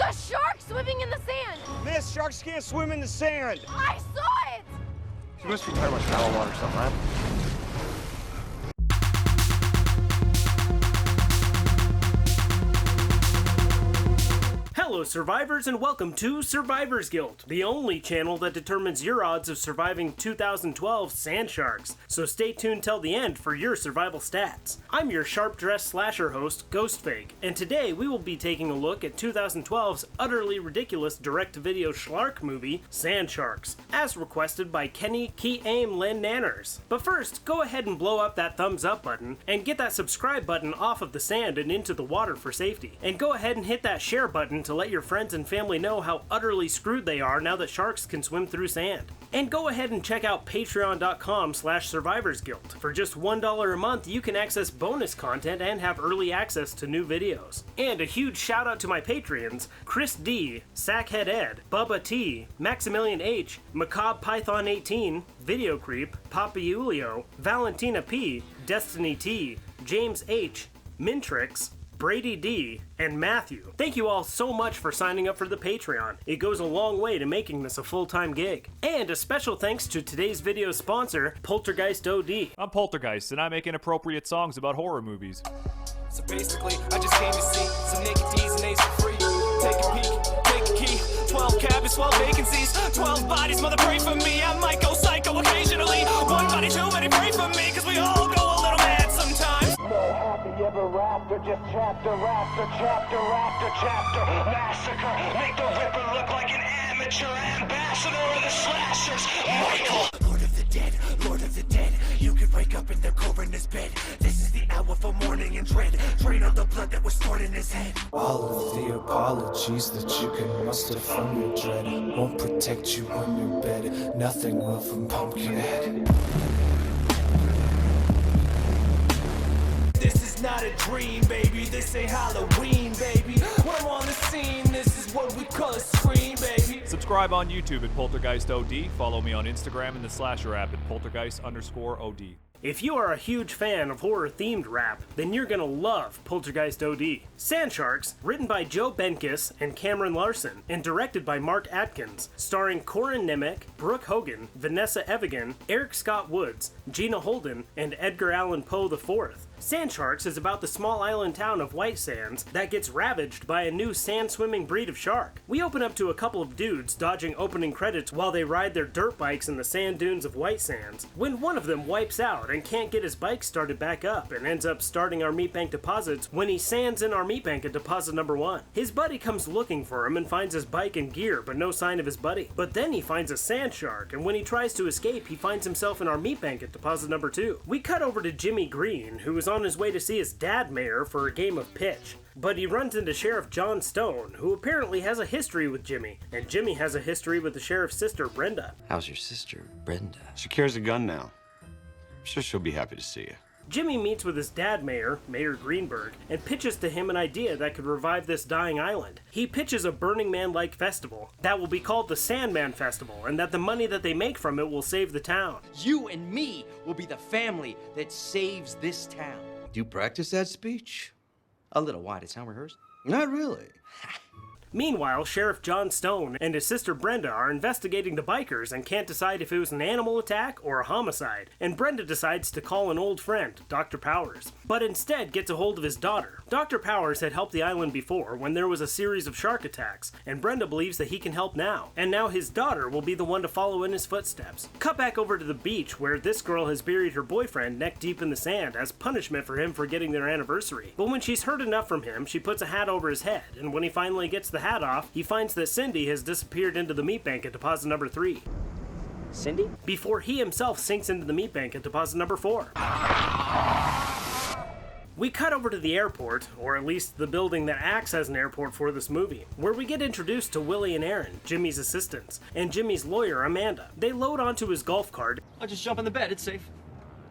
a shark swimming in the sand! Miss, sharks can't swim in the sand! I saw it! You must be talking about shallow water stuff, right? Hello survivors and welcome to Survivor's Guild, the only channel that determines your odds of surviving 2012 Sand Sharks, so stay tuned till the end for your survival stats. I'm your sharp-dressed slasher host, GhostFake, and today we will be taking a look at 2012's utterly ridiculous direct-to-video Schlark movie, Sand Sharks, as requested by Kenny Key Aim Len Nanners. But first, go ahead and blow up that thumbs up button, and get that subscribe button off of the sand and into the water for safety. And go ahead and hit that share button to let your friends and family know how utterly screwed they are now that sharks can swim through sand. And go ahead and check out patreon.com/survivorsguild. For just $1 a month, you can access bonus content and have early access to new videos. And a huge shout out to my Patreons, Chris D, Sackhead Ed, Bubba T, Maximilian H, Macabre Python 18, Video Creep, Papa Julio, Valentina P, Destiny T, James H, Mintrix, Brady D, and Matthew. Thank you all so much for signing up for the Patreon. It goes a long way to making this a full-time gig. And a special thanks to today's video sponsor, Poltergeist OD. I'm Poltergeist, and I make inappropriate songs about horror movies. So basically, I just came to see some naked D's and A's for free. Take a peek, take a key. 12 cabins, 12 vacancies, 12 bodies, mother pray for me. I might go psycho occasionally. One body too many, pray for me, cause we all go a little mad sometimes. No happy ever after, just chapter after chapter after chapter. Massacre, make the Ripper look like an amateur ambassador of the slashers. Michael, Lord of the Dead, Lord of the Dead. You could wake up in the coroner's bed. This is the hour for mourning and dread. Drain all the blood that was stored in his head. All of the apologies that you can muster from your dread won't protect you on your bed. Nothing will from Pumpkinhead. This is not a dream, baby. This ain't Halloween, baby. When I'm on the scene, this is what we call a scream, baby. Subscribe on YouTube at Poltergeist OD. Follow me on Instagram and the Slasher app at Poltergeist_OD. If you are a huge fan of horror-themed rap, then you're gonna love Poltergeist OD. Sand Sharks, written by Joe Benkis and Cameron Larson, and directed by Mark Atkins, starring Corin Nemec, Brooke Hogan, Vanessa Evigan, Eric Scott Woods, Gina Holden, and Edgar Allan Poe IV. Sand Sharks is about the small island town of White Sands that gets ravaged by a new sand-swimming breed of shark. We open up to a couple of dudes dodging opening credits while they ride their dirt bikes in the sand dunes of White Sands, when one of them wipes out and can't get his bike started back up and ends up starting our meat bank deposits when he sands in our meat bank at deposit number 1. His buddy comes looking for him and finds his bike and gear, but no sign of his buddy. But then he finds a sand shark, and when he tries to escape, he finds himself in our meat bank at deposit number 2. We cut over to Jimmy Green, who is on his way to see his dad mayor for a game of pitch. But he runs into Sheriff John Stone, who apparently has a history with Jimmy, and Jimmy has a history with the sheriff's sister, Brenda. How's your sister, Brenda? She carries a gun now. I'm sure she'll be happy to see you. Jimmy meets with his dad mayor, Mayor Greenberg, and pitches to him an idea that could revive this dying island. He pitches a Burning Man-like festival that will be called the Sandman Festival, and that the money that they make from it will save the town. You and me will be the family that saves this town. Do you practice that speech? A little. Why? Did it sound rehearsed? Not really. Meanwhile, Sheriff John Stone and his sister Brenda are investigating the bikers and can't decide if it was an animal attack or a homicide, and Brenda decides to call an old friend, Dr. Powers, but instead gets a hold of his daughter. Dr. Powers had helped the island before when there was a series of shark attacks, and Brenda believes that he can help now, and now his daughter will be the one to follow in his footsteps. Cut back over to the beach where this girl has buried her boyfriend neck deep in the sand as punishment for him forgetting their anniversary. But when she's heard enough from him, she puts a hat over his head, and when he finally gets the hat off, he finds that Cindy has disappeared into the meat bank at deposit number 3. Cindy? Before he himself sinks into the meat bank at deposit number 4. We cut over to the airport, or at least the building that acts as an airport for this movie, where we get introduced to Willie and Aaron, Jimmy's assistants, and Jimmy's lawyer, Amanda. They load onto his golf cart. I'll just jump in the bed, it's safe.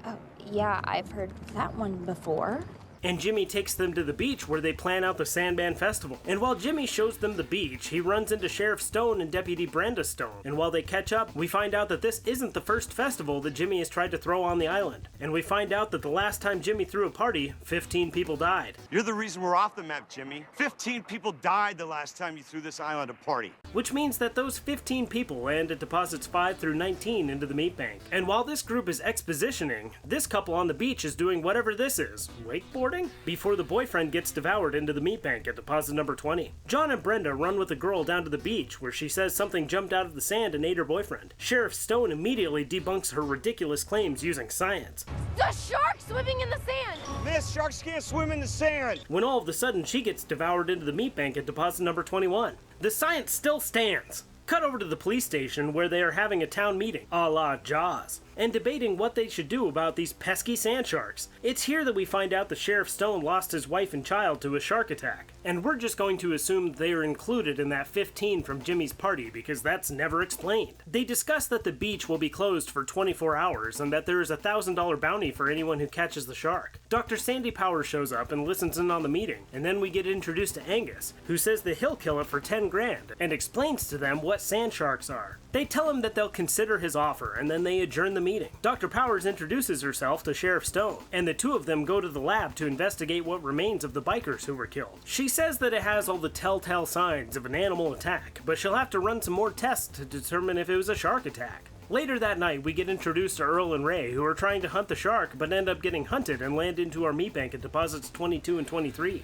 Oh, yeah, I've heard that one before. and Jimmy takes them to the beach where they plan out the Sandman Festival. And while Jimmy shows them the beach, he runs into Sheriff Stone and Deputy Brenda Stone. And while they catch up, we find out that this isn't the first festival that Jimmy has tried to throw on the island. And we find out that the last time Jimmy threw a party, 15 people died. You're the reason we're off the map, Jimmy. 15 people died the last time you threw this island a party. Which means that those 15 people land at deposits 5 through 19 into the meat bank. And while this group is expositioning, this couple on the beach is doing whatever this is, wakeboarding? Before the boyfriend gets devoured into the meat bank at deposit number 20. John and Brenda run with the girl down to the beach where she says something jumped out of the sand and ate her boyfriend. Sheriff Stone immediately debunks her ridiculous claims using science. The shark swimming in the sand! Miss, sharks can't swim in the sand! When all of a sudden she gets devoured into the meat bank at deposit number 21. The science still stands. Cut over to the police station where they are having a town meeting, a la Jaws, and debating what they should do about these pesky sand sharks. It's here that we find out that Sheriff Stone lost his wife and child to a shark attack, and we're just going to assume they are included in that 15 from Jimmy's party because that's never explained. They discuss that the beach will be closed for 24 hours and that there is a $1,000 bounty for anyone who catches the shark. Dr. Sandy Powers shows up and listens in on the meeting, and then we get introduced to Angus, who says that he'll kill it for 10 grand, and explains to them what sand sharks are. They tell him that they'll consider his offer, and then they adjourn the meeting. Dr. Powers introduces herself to Sheriff Stone, and the two of them go to the lab to investigate what remains of the bikers who were killed. She says that it has all the telltale signs of an animal attack, but she'll have to run some more tests to determine if it was a shark attack. Later that night, we get introduced to Earl and Ray, who are trying to hunt the shark, but end up getting hunted and land into our meat bank at deposits 22 and 23.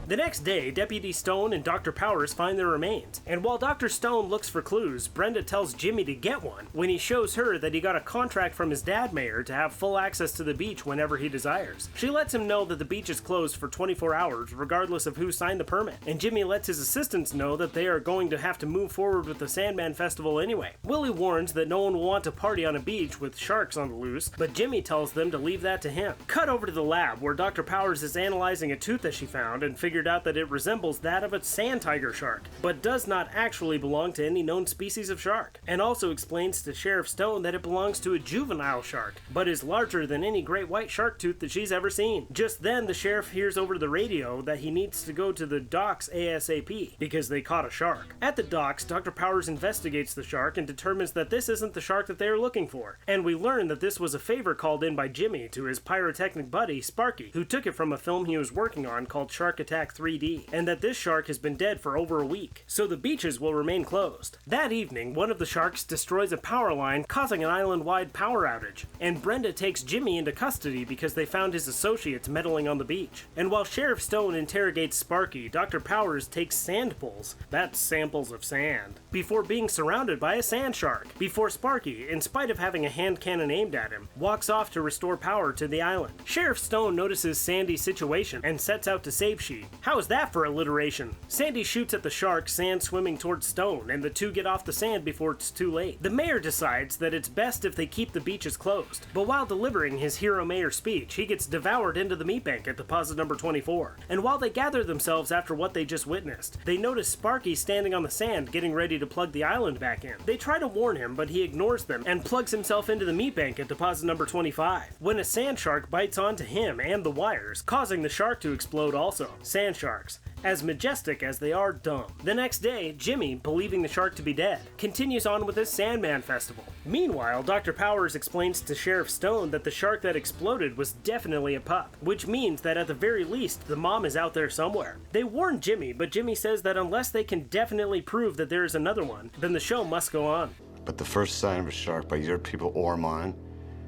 The next day, Deputy Stone and Dr. Powers find their remains, and while Dr. Stone looks for clues, Brenda tells Jimmy to get one when he shows her that he got a contract from his dad mayor to have full access to the beach whenever he desires. She lets him know that the beach is closed for 24 hours regardless of who signed the permit, and Jimmy lets his assistants know that they are going to have to move forward with the Sandman Festival anyway. Willie warns that no one will want to party on a beach with sharks on the loose, but Jimmy tells them to leave that to him. Cut over to the lab where Dr. Powers is analyzing a tooth that she found and figured out that it resembles that of a sand tiger shark, but does not actually belong to any known species of shark, and also explains to Sheriff Stone that it belongs to a juvenile shark, but is larger than any great white shark tooth that she's ever seen. Just then, the sheriff hears over the radio that he needs to go to the docks ASAP, because they caught a shark. At the docks, Dr. Powers investigates the shark and determines that this isn't the shark that they are looking for, and we learn that this was a favor called in by Jimmy to his pyrotechnic buddy, Sparky, who took it from a film he was working on called Shark Attack 3D. And that this shark has been dead for over a week, so the beaches will remain closed. That evening, one of the sharks destroys a power line, causing an island-wide power outage, and Brenda takes Jimmy into custody because they found his associates meddling on the beach. And while Sheriff Stone interrogates Sparky, Dr. Powers takes sand pulls, that's samples of sand, before being surrounded by a sand shark, before Sparky, in spite of having a hand cannon aimed at him, walks off to restore power to the island. Sheriff Stone notices Sandy's situation and sets out to save she. How is that for alliteration? Sandy shoots at the shark, sand swimming towards Stone, and the two get off the sand before it's too late. The mayor decides that it's best if they keep the beaches closed, but while delivering his hero mayor speech, he gets devoured into the meat bank at deposit number 24. And while they gather themselves after what they just witnessed, they notice Sparky standing on the sand getting ready to plug the island back in. They try to warn him, but he ignores them and plugs himself into the meat bank at deposit number 25, when a sand shark bites onto him and the wires, causing the shark to explode also. Sand sharks, as majestic as they are dumb. The next day, Jimmy, believing the shark to be dead, continues on with his Sandman Festival. Meanwhile, Dr. Powers explains to Sheriff Stone that the shark that exploded was definitely a pup, which means that at the very least, the mom is out there somewhere. They warn Jimmy, but Jimmy says that unless they can definitely prove that there is another one, then the show must go on. But the first sign of a shark by your people or mine,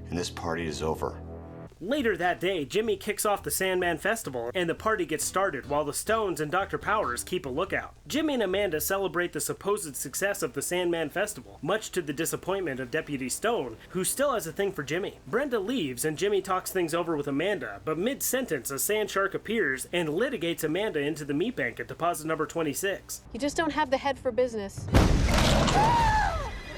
and this party is over. Later that day, Jimmy kicks off the Sandman Festival, and the party gets started while the Stones and Dr. Powers keep a lookout. Jimmy and Amanda celebrate the supposed success of the Sandman Festival, much to the disappointment of Deputy Stone, who still has a thing for Jimmy. Brenda leaves, and Jimmy talks things over with Amanda, but mid-sentence, a sand shark appears and litigates Amanda into the meat bank at deposit number 26. You just don't have the head for business.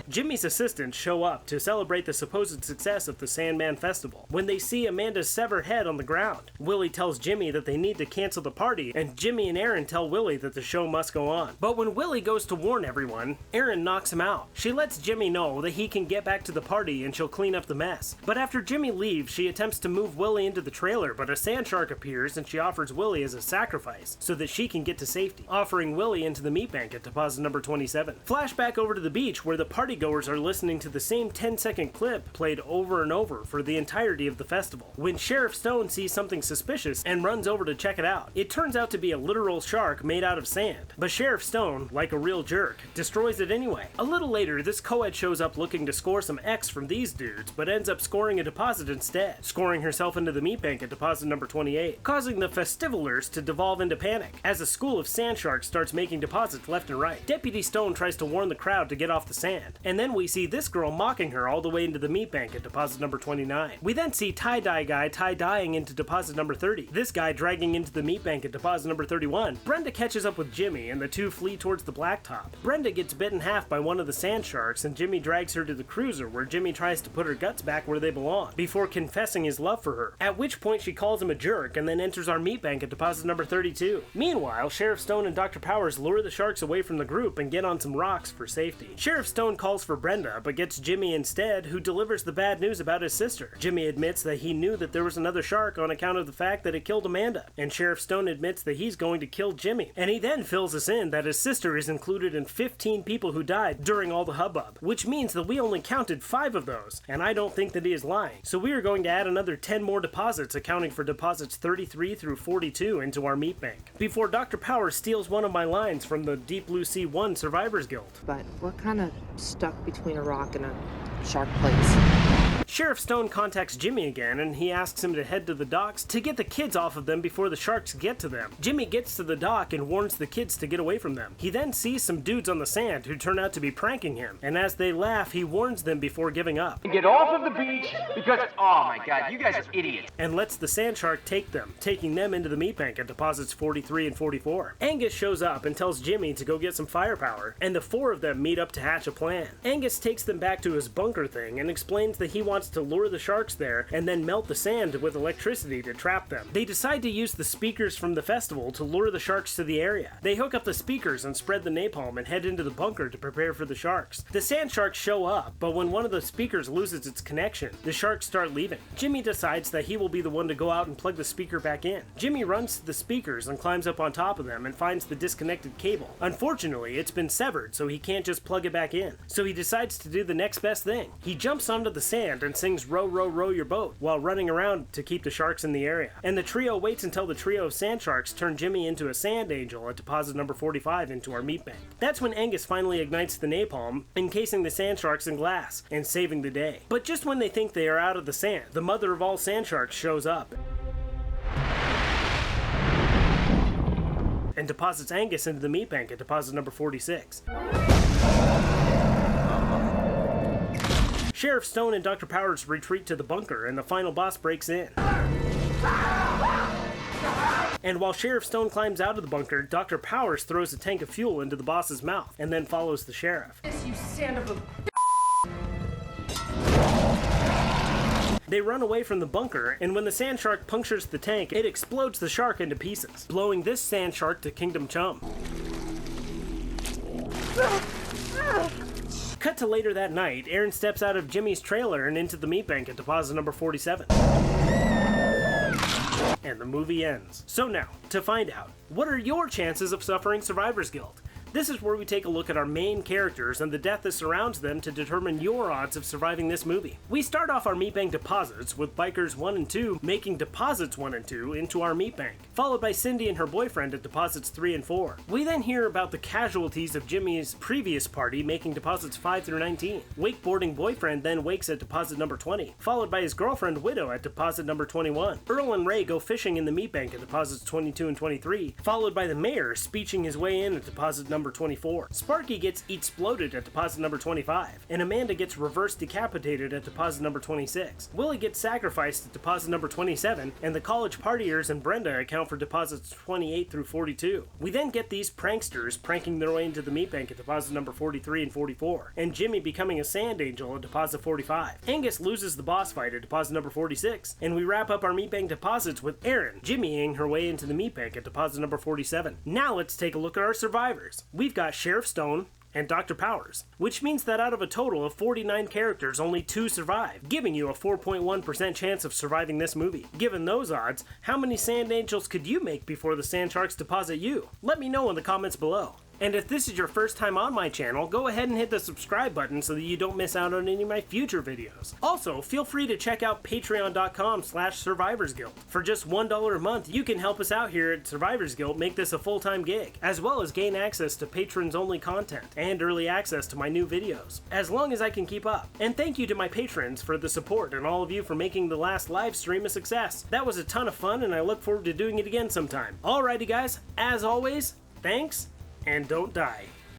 Jimmy's assistants show up to celebrate the supposed success of the Sandman Festival when they see Amanda's severed head on the ground. Willie tells Jimmy that they need to cancel the party, and Jimmy and Aaron tell Willie that the show must go on. But when Willie goes to warn everyone, Aaron knocks him out. She lets Jimmy know that he can get back to the party and she'll clean up the mess. But after Jimmy leaves, she attempts to move Willie into the trailer, but a sand shark appears and she offers Willie as a sacrifice so that she can get to safety, offering Willie into the meat bank at deposit number 27. Flashback over to the beach where the partygoers are listening to the same 10-second clip played over and over for the entirety of the festival, when Sheriff Stone sees something suspicious and runs over to check it out. It turns out to be a literal shark made out of sand, but Sheriff Stone, like a real jerk, destroys it anyway. A little later, this co-ed shows up looking to score some X from these dudes, but ends up scoring a deposit instead, scoring herself into the meat bank at deposit number 28, causing the festivalers to devolve into panic, as a school of sand sharks starts making deposits left and right. Deputy Stone tries to warn the crowd to get off the sand, and then we see this girl mocking her all the way into the meat bank at deposit number 29. We then see tie-dye guy tie-dyeing into deposit number 30, this guy dragging into the meat bank at deposit number 31. Brenda catches up with Jimmy, and the two flee towards the blacktop. Brenda gets bit in half by one of the sand sharks, and Jimmy drags her to the cruiser, where Jimmy tries to put her guts back where they belong, before confessing his love for her, at which point she calls him a jerk and then enters our meat bank at deposit number 32. Meanwhile, Sheriff Stone and Dr. Powers lure the sharks away from the group and get on some rocks for safety. Sheriff Stone calls for Brenda, but gets Jimmy instead, who delivers the bad news about his sister. Jimmy admits that he knew that there was another shark on account of the fact that it killed Amanda, and Sheriff Stone admits that he's going to kill Jimmy, and he then fills us in that his sister is included in 15 people who died during all the hubbub, which means that we only counted 5 of those, and I don't think that he is lying. So we are going to add another 10 more deposits, accounting for deposits 33 through 42 into our meat bank, before Dr. Powers steals one of my lines from the Deep Blue Sea 1 Survivors Guild. But we're kind of stuck between a rock and a shark place. Sheriff Stone contacts Jimmy again, and he asks him to head to the docks to get the kids off of them before the sharks get to them. Jimmy gets to the dock and warns the kids to get away from them. He then sees some dudes on the sand who turn out to be pranking him, and as they laugh, he warns them before giving up. Get off of the beach because, oh my god, you guys are idiots. And lets the sand shark take them, taking them into the meat bank at deposits 43 and 44. Angus shows up and tells Jimmy to go get some firepower, and the 4 of them meet up to hatch a plan. Angus takes them back to his bunker thing and explains that he wants to lure the sharks there and then melt the sand with electricity to trap them. They decide to use the speakers from the festival to lure the sharks to the area. They hook up the speakers and spread the napalm and head into the bunker to prepare for the sharks. The sand sharks show up, but when one of the speakers loses its connection, the sharks start leaving. Jimmy decides that he will be the one to go out and plug the speaker back in. Jimmy runs to the speakers and climbs up on top of them and finds the disconnected cable. Unfortunately, it's been severed, so he can't just plug it back in. So he decides to do the next best thing. He jumps onto the sand and sings "Row, row, row your boat" while running around to keep the sharks in the area. And the trio waits until the trio of sand sharks turn Jimmy into a sand angel at deposit number 45 into our meat bank. That's when Angus finally ignites the napalm, encasing the sand sharks in glass and saving the day. But just when they think they are out of the sand, the mother of all sand sharks shows up and deposits Angus into the meat bank at deposit number 46. Sheriff Stone and Dr. Powers retreat to the bunker, and the final boss breaks in. And while Sheriff Stone climbs out of the bunker, Dr. Powers throws a tank of fuel into the boss's mouth, and then follows the sheriff. You son of a... They run away from the bunker, and when the sand shark punctures the tank, it explodes the shark into pieces, blowing this sand shark to Kingdom Chum. Cut to later that night, Aaron steps out of Jimmy's trailer and into the meat bank at deposit number 47. And the movie ends. So now, to find out, what are your chances of suffering Survivor's Guilt? This is where we take a look at our main characters and the death that surrounds them to determine your odds of surviving this movie. We start off our meat bank deposits with bikers 1 and 2 making deposits 1 and 2 into our meat bank, followed by Cindy and her boyfriend at deposits 3 and 4. We then hear about the casualties of Jimmy's previous party making deposits 5 through 19. Wakeboarding boyfriend then wakes at deposit number 20, followed by his girlfriend Widow at deposit number 21. Earl and Ray go fishing in the meat bank at deposits 22 and 23, followed by the mayor speeching his way in at deposit number number 24. Sparky gets exploded at deposit number 25, and Amanda gets reverse decapitated at deposit number 26. Willie gets sacrificed at deposit number 27, and the college partiers and Brenda account for deposits 28 through 42. We then get these pranksters pranking their way into the meat bank at deposit number 43 and 44, and Jimmy becoming a sand angel at deposit 45. Angus loses the boss fight at deposit number 46, and we wrap up our meat bank deposits with Erin jimmying her way into the meat bank at deposit number 47. Now let's take a look at our survivors. We've got Sheriff Stone and Dr. Powers, which means that out of a total of 49 characters, only 2 survive, giving you a 4.1% chance of surviving this movie. Given those odds, how many Sand Angels could you make before the Sand Sharks deposit you? Let me know in the comments below. And if this is your first time on my channel, go ahead and hit the subscribe button so that you don't miss out on any of my future videos. Also, feel free to check out patreon.com/survivorsguild. For just $1 a month, you can help us out here at Survivors Guild make this a full-time gig, as well as gain access to patrons-only content and early access to my new videos, as long as I can keep up. And thank you to my patrons for the support and all of you for making the last live stream a success. That was a ton of fun, and I look forward to doing it again sometime. Alrighty guys, as always, thanks, and don't die.